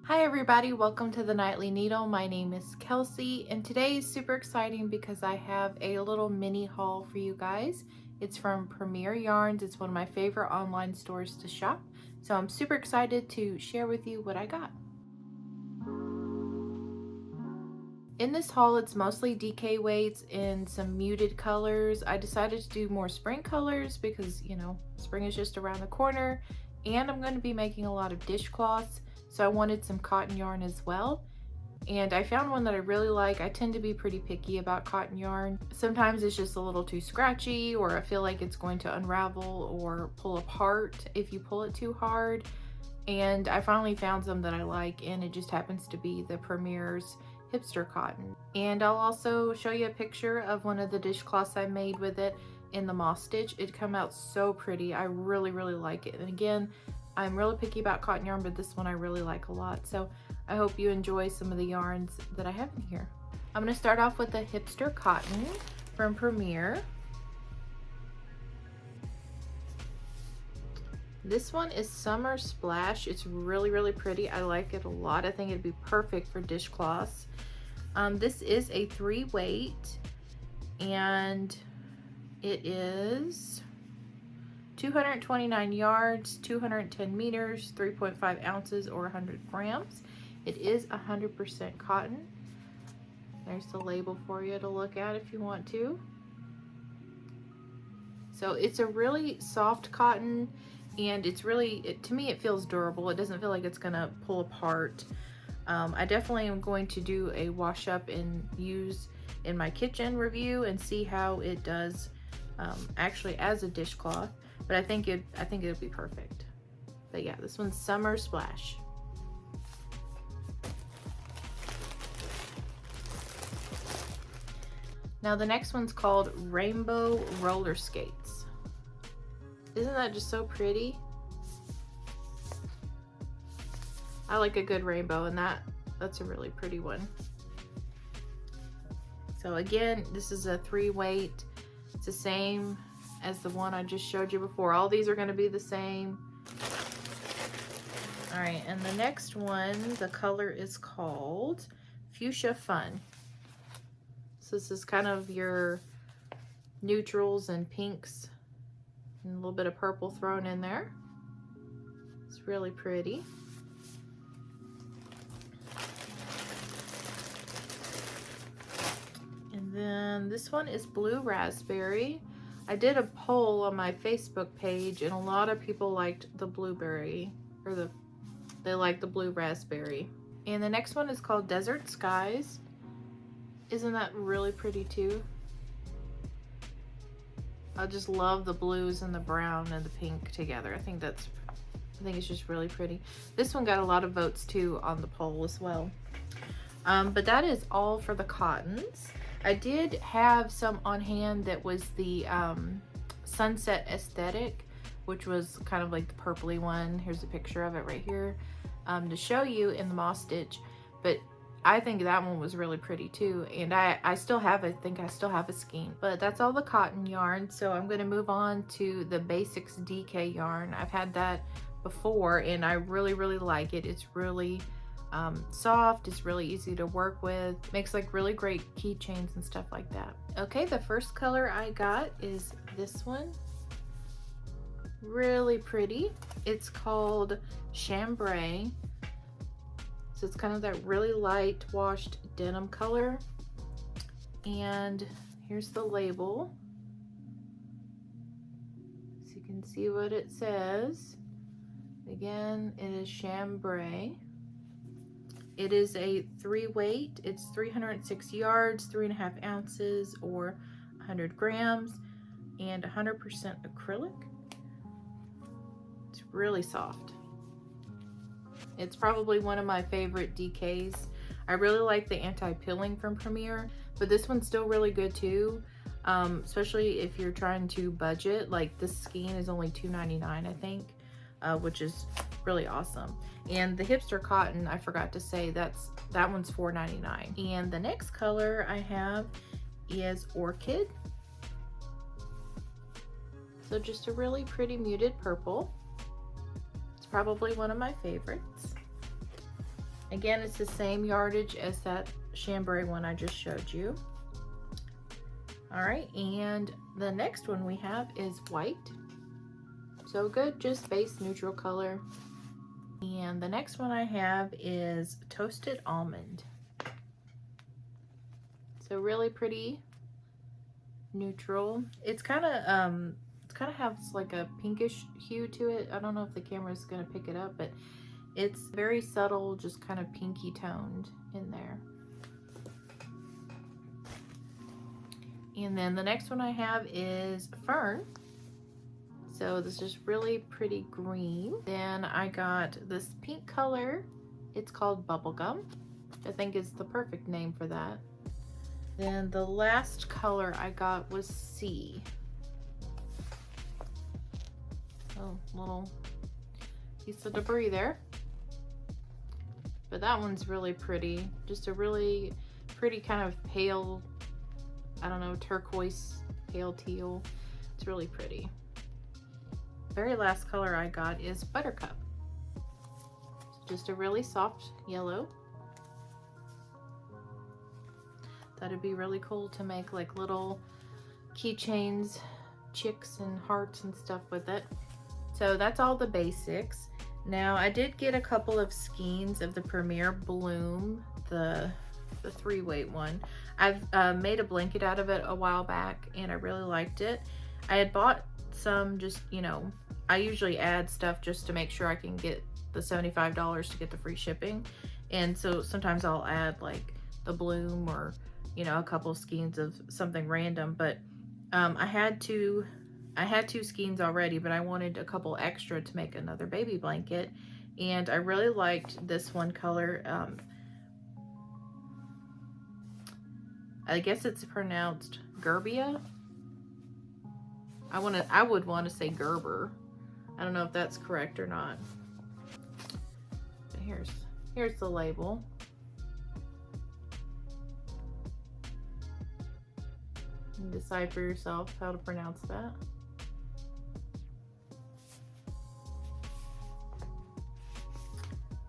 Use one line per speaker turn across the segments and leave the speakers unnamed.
Hi everybody, welcome to the Nightly Needle. My name is Kelsey and today is super exciting because I have a little mini haul for you guys. It's from Premier Yarns. It's one of my favorite online stores to shop. So I'm super excited to share with you what I got. In this haul, it's mostly DK weights in some muted colors. I decided to do more spring colors because, spring is just around the corner and I'm going to be making a lot of dishcloths. So I wanted some cotton yarn as well. And I found one that I really like. I tend to be pretty picky about cotton yarn. Sometimes it's just a little too scratchy, or I feel like it's going to unravel or pull apart if you pull it too hard. And I finally found some that I like, and it just happens to be the Premier's hipster cotton. And I'll also show you a picture of one of the dishcloths I made with it in the moss stitch. It come out so pretty. I really like it. And again, I'm really picky about cotton yarn, but this one I really like a lot. So I hope you enjoy some of the yarns that I have in here. I'm going to start off with the hipster cotton from Premier. This one is Summer Splash. It's really pretty. I like it a lot. I think it'd be perfect for dishcloths. This is a 3 weight and it is 229 yards, 210 meters, 3.5 ounces or 100 grams. It is 100% cotton. There's the label for you to look at if you want to. So it's a really soft cotton, and it's really, to me, it feels durable. It doesn't feel like it's gonna pull apart. I definitely am going to do a wash up and use in my kitchen review and see how it does actually as a dishcloth. But I think it'll be perfect. But yeah, this one's Summer Splash. Now the next one's called Rainbow Roller Skates. Isn't that just so pretty? I like a good rainbow, and that's a really pretty one. So again, this is a 3 weight. It's the same as the one I just showed you before. All these are going to be the same. All right, and the next one, the color is called Fuchsia Fun. So this is kind of your neutrals and pinks and a little bit of purple thrown in there. It's really pretty. And then this one is Blue Raspberry. I did a poll on my Facebook page and a lot of people liked the blueberry, or they like the blue raspberry. And the next one is called Desert Skies. Isn't that really pretty too? I just love the blues and the brown and the pink together. I think it's just really pretty. This one got a lot of votes too on the poll as well. But that is all for the cottons. I did have some on hand that was the Sunset Aesthetic, which was kind of like the purpley one. Here's a picture of it right here to show you in the moss stitch. But I think that one was really pretty too. And I still have, I think I still have a skein. But that's all the cotton yarn. So I'm going to move on to the Basics DK yarn. I've had that before and I really like it. It's really soft, it's really easy to work with, makes like really great keychains and stuff like that. Okay, the first color I got is this one. Really pretty. It's called Chambray. So it's kind of that really light washed denim color. And here's the label. So you can see what it says. Again, it is Chambray. It is a 3 weight. It's 306 yards, 3.5 ounces or 100 grams, and 100% acrylic. It's really soft. It's probably one of my favorite DKs. I really like the anti-pilling from Premier, but this one's still really good too. Especially if you're trying to budget. Like this skein is only $2.99, I think, which is really awesome. And the hipster cotton, I forgot to say, that one's $4.99. And the next color I have is Orchid. So just a really pretty muted purple. It's probably one of my favorites. Again, it's the same yardage as that chambray one I just showed you. All right, and the next one we have is white. So good, just base neutral color. And the next one I have is toasted almond. So really pretty neutral. It's kind of has like a pinkish hue to it. I don't know if the camera is going to pick it up, but it's very subtle, just kind of pinky toned in there. And then the next one I have is fern. So this is really pretty green. Then I got this pink color. It's called bubblegum. I think is the perfect name for that. Then the last color I got was sea. Oh, little piece of debris there. But that one's really pretty. Just a really pretty kind of pale, I don't know, turquoise, pale teal. It's really pretty. Very last color I got is buttercup. It's just a really soft yellow. That'd be really cool to make like little keychains, chicks and hearts and stuff with it. So that's all the basics. Now I did get a couple of skeins of the Premier Bloom, the 3-weight one. I've made a blanket out of it a while back and I really liked it. I had bought some, just, you know, I usually add stuff just to make sure I can get the $75 to get the free shipping. And so sometimes I'll add like the bloom or, you know, a couple of skeins of something random, but I had two skeins already, but I wanted a couple extra to make another baby blanket. And I really liked this one color. I guess it's pronounced Gerbia. I would want to say Gerber. I don't know if that's correct or not. But here's the label. You can decide for yourself how to pronounce that.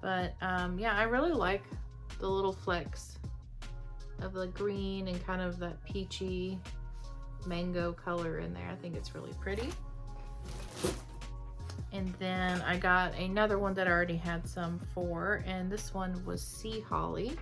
But yeah, I really like the little flecks of the green and kind of that peachy mango color in there. I think it's really pretty. And then I got another one that I already had some for, and this one was Sea Holly.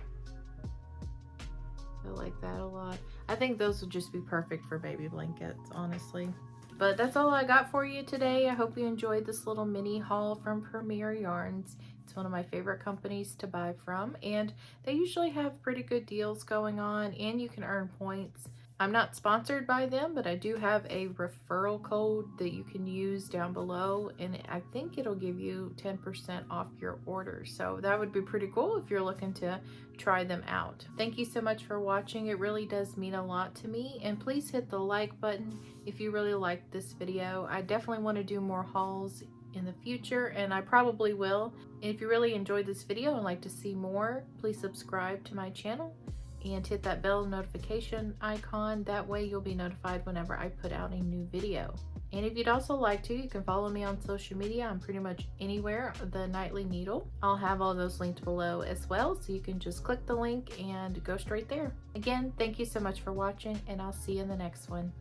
I like that a lot. I think those would just be perfect for baby blankets, honestly. But that's all I got for you today. I hope you enjoyed this little mini haul from Premier Yarns. It's one of my favorite companies to buy from, and they usually have pretty good deals going on, and you can earn points. I'm not sponsored by them, but I do have a referral code that you can use down below, and I think it'll give you 10% off your order. So that would be pretty cool if you're looking to try them out. Thank you so much for watching. It really does mean a lot to me, and please hit the like button if you really liked this video. I definitely want to do more hauls in the future, and I probably will. And if you really enjoyed this video and like to see more, please subscribe to my channel and hit that bell notification icon. That way you'll be notified whenever I put out a new video. And if you'd also like to, you can follow me on social media. I'm pretty much anywhere, The Nightly Needle. I'll have all those linked below as well, so you can just click the link and go straight there. Again, thank you so much for watching, and I'll see you in the next one.